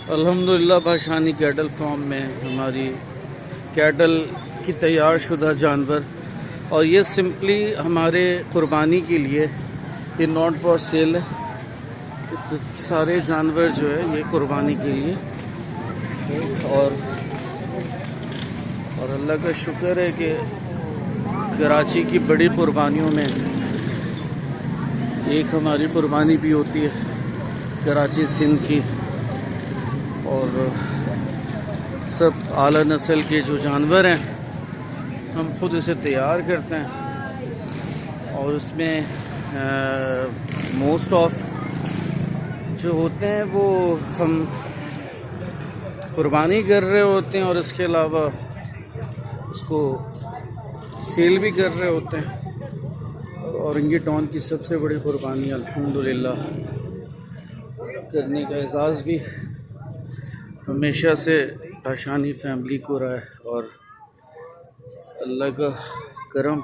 अल्हम्दुलिल्लाह भाषानी cattle farm में हमारी कैटल की तैयार शुदा जानवर, और ये सिंपली हमारे क़ुरबानी के लिए, ये नॉट फॉर सेल है। तो सारे जानवर जो है ये क़ुरबानी के लिए, और अल्लाह का शुक्र है कि कराची की बड़ी क़ुरबानियों में एक हमारी क़ुरबानी भी होती है, कराची सिंध की। और सब आला नस्ल के जो जानवर हैं हम खुद इसे तैयार करते हैं, और उसमें मोस्ट ऑफ जो होते हैं वो हम कुर्बानी कर रहे होते हैं, और इसके अलावा उसको सेल भी कर रहे होते हैं। औरंगीटॉन की सबसे बड़ी कुर्बानी अल्हम्दुलिल्लाह करने का एजाज़ भी हमेशा से भाषानी फैमिली को रहा है, और अल्लाह का करम